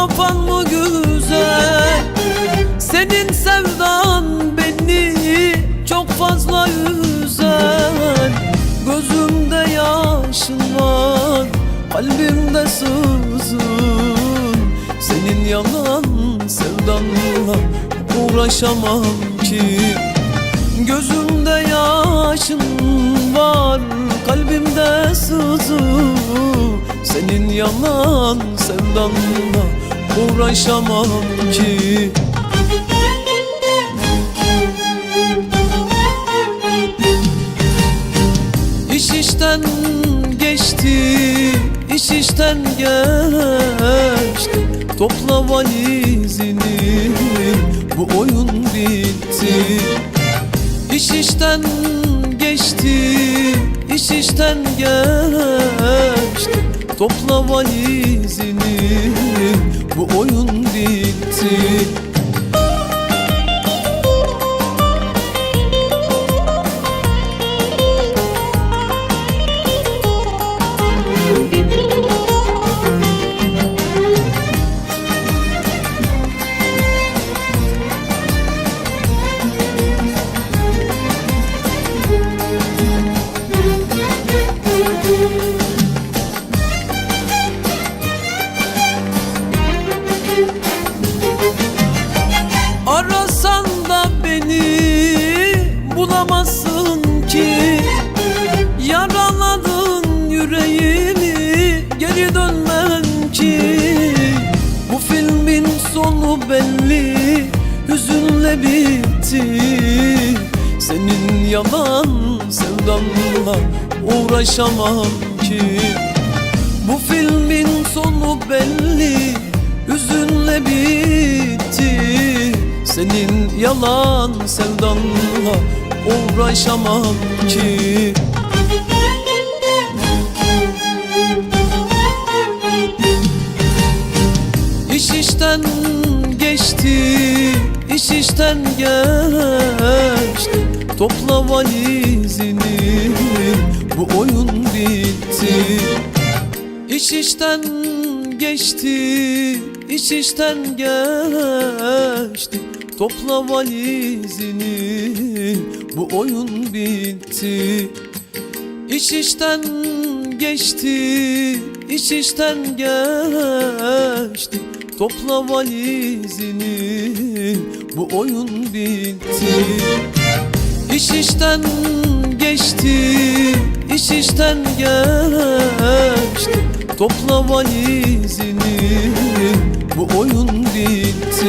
kafan mı güzel? Senin sevdan beni çok fazla üzer. Gözümde yaşın var, kalbimde sızın. Senin yalan sevdanla uğraşamam ki. Gözümde yaşın var, kalbimde sızı. Senin yalan sevdanla uğraşamam ki. İş işten geçti, iş işten geçti. Topla valizini, bu oyun bitti. İş işten geçti, iş işten geçti. Topla valizini, bu oyun bitti. Arasan da beni bulamazsın ki. Yaraladın yüreğimi, geri dönmem ki. Bu filmin sonu belli, hüzünle bitti. Senin yalan sevdanla uğraşamam ki. Bu filmin sonu belli, hüzünle bitti. Senin yalan sevdanla uğraşamam ki. İş işten geçti, iş işten geçti. Topla valizini, bu oyun bitti. İş işten geçti, iş işten geçti. Topla valizini, bu oyun bitti. İş işten geçti, iş işten geçti. Topla valizini, bu oyun bitti. İş işten geçti, iş işten geçti. Topla valizini, bu oyun bitti.